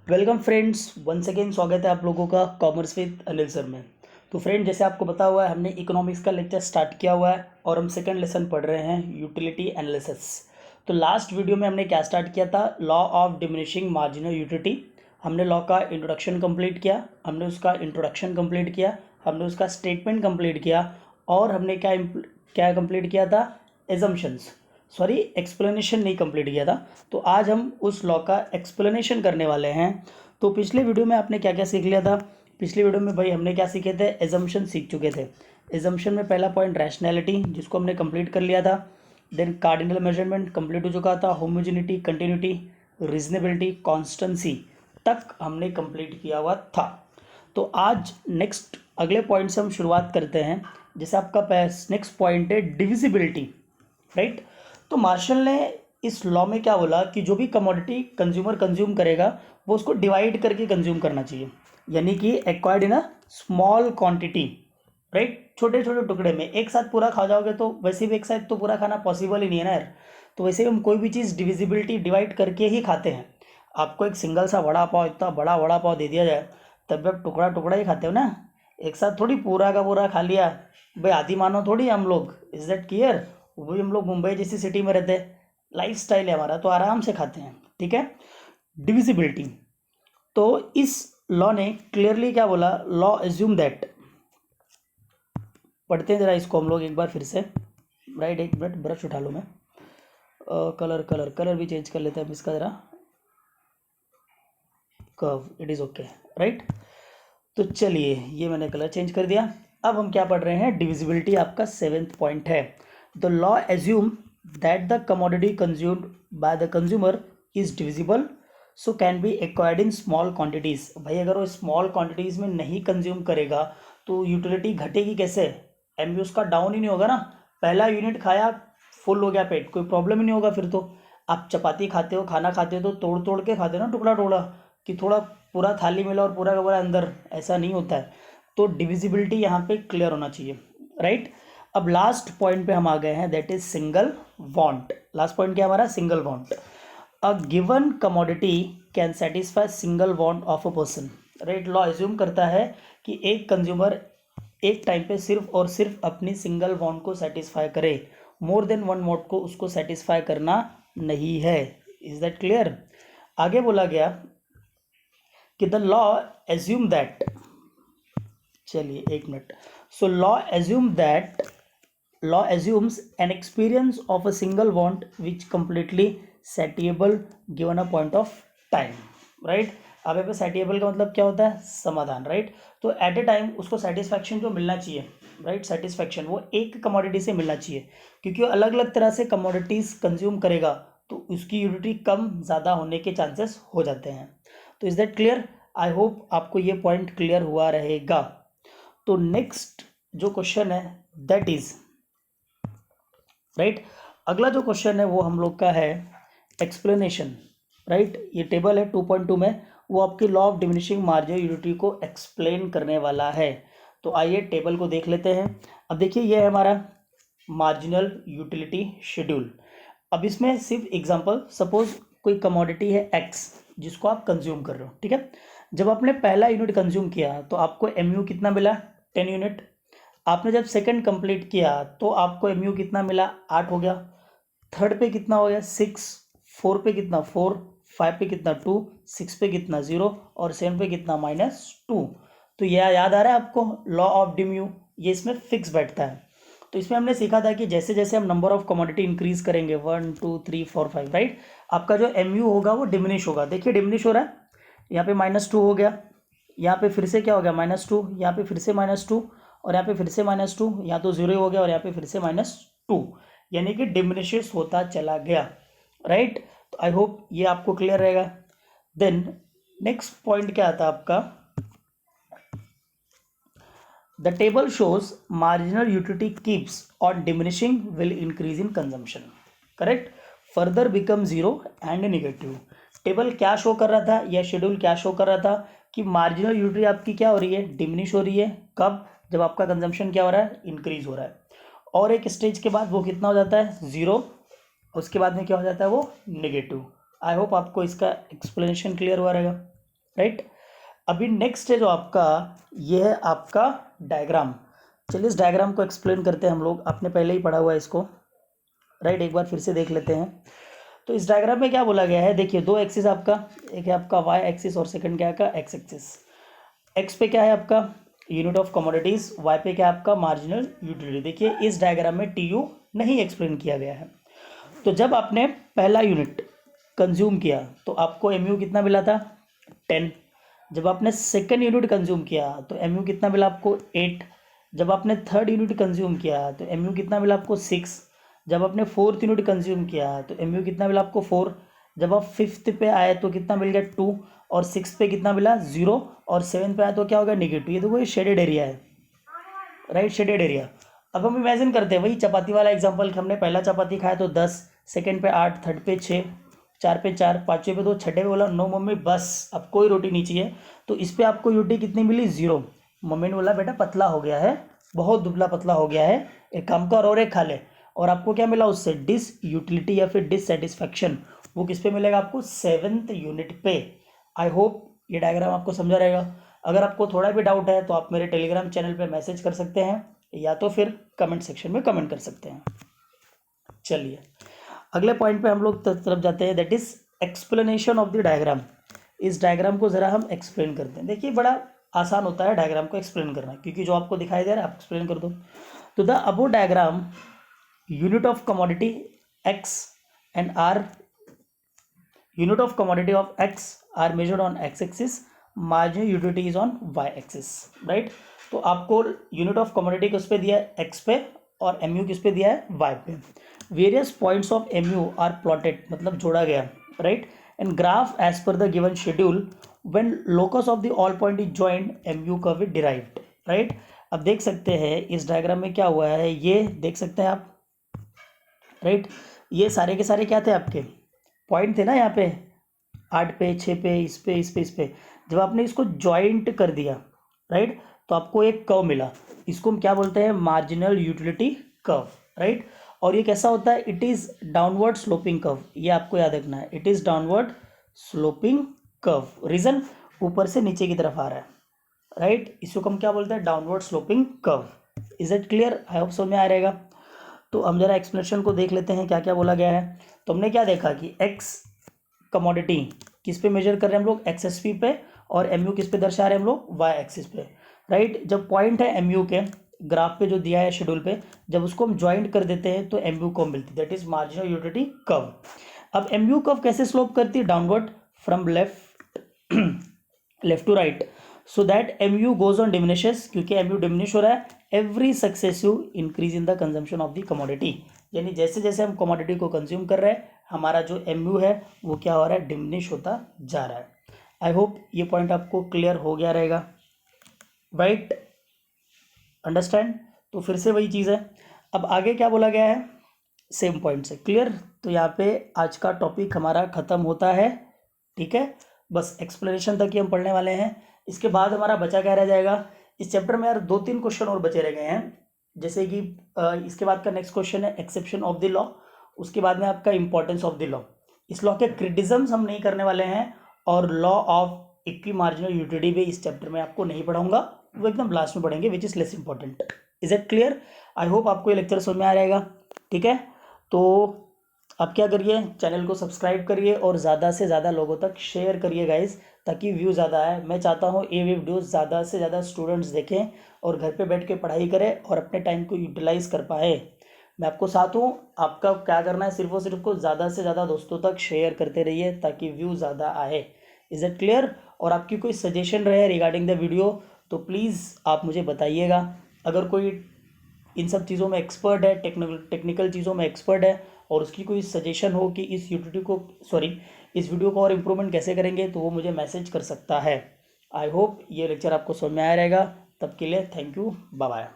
Welcome friends, once again स्वागत है आप लोगों का कॉमर्स विद अनिल सर में। तो फ्रेंड, जैसे आपको पता हुआ है, हमने इकोनॉमिक्स का लेक्चर स्टार्ट किया हुआ है और हम सेकंड लेसन पढ़ रहे हैं यूटिलिटी एनालिसिस। तो लास्ट वीडियो में हमने क्या स्टार्ट किया था? Law of diminishing marginal utility. हमने लॉ का इंट्रोडक्शन कंप्लीट किया, हमने उसका इंट्रोडक्शन कंप्लीट किया, हमने उसका स्टेटमेंट कंप्लीट किया और हमने क्या क्या कंप्लीट किया था? एजम्पशंस, सॉरी एक्सप्लेनेशन नहीं कंप्लीट किया था। तो आज हम उस लॉ का एक्सप्लेनेशन करने वाले हैं। तो पिछले वीडियो में आपने क्या क्या सीख लिया था? पिछले वीडियो में भाई हमने क्या सीखे थे? एजम्पशन सीख चुके थे। एजम्पशन में पहला पॉइंट रैशनैलिटी, जिसको हमने कंप्लीट कर लिया था। देन कार्डिनल मेजरमेंट कंप्लीट हो चुका था। होमोजेनिटी, कंटिन्यूटी, रीजनेबिलिटी, कॉन्स्टेंसी तक हमने कंप्लीट किया हुआ था। तो आज नेक्स्ट अगले पॉइंट से हम शुरुआत करते हैं। जैसे आपका नेक्स्ट पॉइंट है डिविजिबिलिटी, राइट। तो मार्शल ने इस लॉ में क्या बोला कि जो भी कमोडिटी कंज्यूमर कंज्यूम करेगा वो उसको डिवाइड करके कंज्यूम करना चाहिए, यानी कि acquired in a small quantity, right. छोटे छोटे टुकड़े में एक साथ पूरा खा जाओगे तो वैसे भी एक साथ तो पूरा खाना पॉसिबल ही नहीं है ना यार। तो वैसे भी हम कोई भी चीज़ डिविजिबिलिटी डिवाइड करके ही खाते हैं। आपको एक सिंगल सा वड़ा पाव, इतना बड़ा वड़ा पाव दे दिया जाए, तब भी आप टुकड़ा टुकड़ा ही खाते हो ना। एक साथ थोड़ी पूरा का पूरा खा लिया। भाई आदि मानव थोड़ी हम लोग, इज दैट क्लियर? वही हम लोग मुंबई जैसी सिटी में रहते हैं, लाइफ स्टाइल है हमारा, तो आराम से खाते हैं, ठीक है। डिविजिबिलिटी, तो इस लॉ ने क्लियरली क्या बोला? लॉ एज्यूम दैट, पढ़ते हैं जरा इसको हम लोग एक बार फिर से, राइट। एक मिनट, ब्रश उठा लो मैं, कलर कलर कलर भी चेंज कर लेते हैं इसका जरा, curve, it is okay, right. तो चलिए, ये मैंने कलर चेंज कर दिया। अब हम क्या पढ़ रहे हैं? डिविजिबिलिटी आपका 7th पॉइंट है। The law assume that the commodity consumed by the consumer is divisible so can be acquired in small quantities. भाई अगर वो स्मॉल क्वांटिटीज़ में नहीं कंज्यूम करेगा तो यूटिलिटी घटेगी कैसे? एम उसका डाउन ही नहीं होगा ना। पहला यूनिट खाया, फुल हो गया पेट, कोई प्रॉब्लम ही नहीं होगा फिर तो। आप चपाती खाते हो, खाना खाते हो तो तोड़ तोड़ के खाते हो ना, टुकड़ा टुकड़ा, कि थोड़ा पूरा थाली मिला और पूरा का पूरा अंदर, ऐसा नहीं होता है। तो डिविजिबिलिटी यहाँ पे क्लियर होना चाहिए, राइट। अब लास्ट पॉइंट पे हम आ गए हैं, that is single want. Last point क्या हमारा? Single want. A given commodity can satisfy single want of a person, right. Law assume करता है कि एक कंज्यूमर एक टाइम पे सिर्फ और सिर्फ अपनी सिंगल वांट को सेटिस्फाई करे, मोर देन वन वांट को उसको सेटिस्फाई करना नहीं है। Is that clear? आगे बोला गया कि द लॉ एज्यूम दैट, चलिए एक minute. So law assumes an experience of a single want which completely satiable given a point of time, right. अब यहाँ पे सेटिएबल का मतलब क्या होता है? समाधान, राइट। तो एट ए टाइम उसको सेटिस्फैक्शन जो मिलना चाहिए, राइट, सेटिस्फैक्शन वो एक कमोडिटी से मिलना चाहिए, क्योंकि वो अलग अलग तरह से कमोडिटीज कंज्यूम करेगा तो उसकी यूटिलिटी कम ज़्यादा होने के चांसेस हो जाते हैं। तो is that clear? I hope आपको ये पॉइंट क्लियर हुआ रहेगा। तो नेक्स्ट जो क्वेश्चन है दैट इज, राइट, अगला जो क्वेश्चन है वो हम लोग का है एक्सप्लेनेशन, राइट। ये टेबल है 2.2 में, वो आपकी law of diminishing marginal utility को एक्सप्लेन करने वाला है। तो आइए टेबल को देख लेते हैं। अब देखिए, ये है हमारा मार्जिनल यूटिलिटी शेड्यूल। अब इसमें सिर्फ एग्जांपल, सपोज कोई कमोडिटी है एक्स जिसको आप कंज्यूम कर रहे हो, ठीक है। जब आपने पहला यूनिट कंज्यूम किया तो आपको एमयू कितना मिला? 10 यूनिट। आपने जब सेकंड कंप्लीट किया तो आपको एमयू कितना मिला? 8 हो गया। थर्ड पे कितना हो गया? 6। फोर पे कितना? 4। 5 पे कितना? 2। 6 पे कितना? 0। और 7 पे कितना? -2। तो यह याद आ रहा है आपको? लॉ ऑफ डिम्यू, ये इसमें फिक्स बैठता है। तो इसमें हमने सीखा था कि जैसे जैसे हम नंबर ऑफ कमोडिटी इंक्रीज करेंगे, 1 2 3 4 5, राइट, आपका जो एमयू होगा वो डिमिनिश होगा। देखिए डिमिनिश हो रहा है, यहाँ पे -2 हो गया, यहाँ पे फिर से क्या हो गया? -2, यहाँ पे फिर से -2, और यहाँ पे फिर से -2, यहाँ तो 0 हो गया, और यहाँ पे फिर से -2, यानी कि डिमिनिशेस होता चला गया, राइट। तो आई होप ये आपको क्लियर रहेगा। देन नेक्स्ट पॉइंट क्या आता है आपका? The table shows marginal utility keeps on diminishing will increase in consumption, correct, further become 0 and negative। Table क्या शो कर रहा था, यह शेड्यूल क्या शो कर रहा था कि मार्जिनल यूटिलिटी आपकी क्या हो रही है? डिमिनिश हो रही है। कब? जब आपका कंजम्पशन क्या हो रहा है? इंक्रीज हो रहा है। और एक स्टेज के बाद वो कितना हो जाता है? 0। उसके बाद में क्या हो जाता है? वो नेगेटिव। आई होप आपको इसका एक्सप्लेनेशन क्लियर हुआ रहेगा। राइट। अभी नेक्स्ट है जो आपका, ये है आपका डायग्राम। चलिए इस डायग्राम को एक्सप्लेन करते हैं हम लोग, आपने पहले ही पढ़ा हुआ है इसको, राइट। एक बार फिर से देख लेते हैं। तो इस डायग्राम में क्या बोला गया है, देखिए दो एक्सिस आपका, एक है आपका वाई एक्सिस और सेकंड क्या है आपका एक्स एक्सिस। एक्स पे क्या है आपका यूनिट ऑफ कमोडिटीज, वाई पे क्या है आपका मार्जिनल यूटिलिटी। देखिए इस डायग्राम में टी यू नहीं एक्सप्लेन किया गया है। तो जब आपने पहला यूनिट कंज्यूम किया तो आपको एम यू कितना मिला था 10। जब आपने सेकेंड यूनिट कंज्यूम किया तो एम यू कितना मिला आपको 8। जब आपने थर्ड यूनिट कंज्यूम किया तो एम यू कितना मिला आपको 6। जब आपने फोर्थ यूनिट कंज्यूम किया तो एम यू कितना मिला आपको 4। जब आप फिफ्थ पे आए तो कितना मिल गया 2, और सिक्स पे कितना मिला 0, और सेवन पे आए तो क्या होगा नेगेटिव। ये देखो ये शेडेड एरिया है, राइट, शेडेड एरिया। अब हम इमेजिन करते हैं वही चपाती वाला एग्जांपल कि हमने पहला चपाती खाया तो 10, सेकंड पे 8, थर्ड पे 6, चार पे 4, पाँचवें पे 2, छठे पे बोला नो मम्मी बस अब कोई रोटी नहीं चाहिए। तो इस पे आपको यूटी कितनी मिली 0। मम्मी ने बोला बेटा पतला हो गया है, बहुत दुबला पतला हो गया है, एक काम कर और एक खा ले। और आपको क्या मिला उससे डिस यूटिलिटी या फिर डिससेटिस्फैक्शन, वो किस पे मिलेगा आपको 7th यूनिट पे। आई होप ये डायग्राम आपको समझा रहेगा। अगर आपको थोड़ा भी डाउट है तो आप मेरे टेलीग्राम चैनल पे मैसेज कर सकते हैं या तो फिर कमेंट सेक्शन में कमेंट कर सकते हैं। चलिए अगले पॉइंट पे हम लोग तरफ जाते हैं, that is explanation of the diagram. इस डायग्राम को ज़रा हम एक्सप्लेन करते हैं। देखिए बड़ा आसान होता है डायग्राम को एक्सप्लेन करना, क्योंकि जो आपको दिखाई दे रहा है आप एक्सप्लेन कर दो। तो the above diagram unit of commodity x and are unit of commodity of x are measured on x axis, marginal utility is on y axis, right। तो आपको यूनिट ऑफ कमोडिटी किस पे दिया है x पे, और mu किस पे दिया है y पे। Various points of mu are plotted, मतलब जोड़ा गया, right, and graph as per the given schedule when locus of the all point is joined mu curve is derived, right. अब देख सकते हैं इस डायग्राम में क्या हुआ है, ये देख सकते हैं आप, राइट। ये सारे के सारे क्या थे आपके पॉइंट थे ना, यहाँ पे 8 पे 6 पे इस पे इस पे इस पे। जब आपने इसको ज्वाइंट कर दिया, राइट, तो आपको एक कर्व मिला। इसको हम क्या बोलते हैं मार्जिनल यूटिलिटी कर्व, राइट। और ये कैसा होता है, it is downward sloping curve, ये आपको याद रखना है, it is downward sloping curve. Reason ऊपर से नीचे की तरफ आ रहा है, राइट, इसको हम क्या बोलते हैं downward sloping curve. Is it clear, I hope समझ में आ रहेगा। तो हम जरा एक्सप्लेनेशन को देख लेते हैं क्या क्या बोला गया है। तो हमने क्या देखा कि एक्स कमोडिटी किस पे मेजर कर रहे हैं हम लोग एक्स एस पी पे, और एम यू किस पे दर्शा रहे हैं हम लोग वाई एक्सिस पे, राइट। जब पॉइंट है एम यू के ग्राफ पे जो दिया है शेड्यूल पे, जब उसको हम ज्वाइंट कर देते हैं तो एम यू कर्व मिलती है, that is marginal utility curve. अब एम यू कर्व कैसे स्लोप करती है downward from left to right, so that M U goes on diminishes, क्योंकि एम यू डिमिनिश हो रहा है every successive increase in the consumption of the commodity. यानी जैसे जैसे हम कमोडिटी को कंज्यूम कर रहे हैं हमारा जो एम यू है वो क्या हो रहा है डिमिनिश होता जा रहा है। आई होप ये पॉइंट आपको क्लियर हो गया रहेगा, राइट, अंडरस्टैंड। तो फिर से वही चीज़ है। अब आगे क्या बोला गया है सेम पॉइंट से, क्लियर। तो यहाँ पे आज का टॉपिक हमारा ख़त्म होता है, ठीक है। बस एक्सप्लेनेशन तक ही हम पढ़ने वाले हैं। इसके बाद हमारा बचा क्या रह जाएगा, इस चैप्टर में यार 2-3 क्वेश्चन और बचे रह गए हैं। जैसे कि इसके बाद का नेक्स्ट क्वेश्चन है एक्सेप्शन ऑफ द लॉ, उसके बाद में आपका इंपॉर्टेंस ऑफ द लॉ। इस लॉ के क्रिटिसिज्म हम नहीं करने वाले हैं, और law of equi marginal utility भी इस चैप्टर में आपको नहीं पढ़ाऊंगा, वो एकदम लास्ट में पढ़ेंगे which is less important. Is it clear, I hope आपको ये लेक्चर समझ में आ रहेगा, ठीक है। तो आप क्या करिए चैनल को सब्सक्राइब करिए और ज़्यादा से ज़्यादा लोगों तक शेयर करिए गाइज, ताकि व्यू ज़्यादा आए। मैं चाहता हूँ ये वीडियोस ज़्यादा से ज़्यादा स्टूडेंट्स देखें और घर पे बैठ के पढ़ाई करें और अपने टाइम को यूटिलाइज़ कर पाए। मैं आपको साथ हूँ, आपका क्या करना है सिर्फ और सिर्फ को ज़्यादा से ज़्यादा दोस्तों तक शेयर करते रहिए ताकि व्यू ज़्यादा आए। Is it clear. और आपकी कोई सजेशन रहे रिगार्डिंग द वीडियो तो प्लीज़ आप मुझे बताइएगा। अगर कोई इन सब चीज़ों में एक्सपर्ट है, टेक्निकल चीज़ों में एक्सपर्ट है, और उसकी कोई सजेशन हो कि इस इस वीडियो को और इम्प्रूवमेंट कैसे करेंगे, तो वो मुझे मैसेज कर सकता है। आई होप ये लेक्चर आपको समझ में आया रहेगा। तब के लिए थैंक यू, बाय बाय।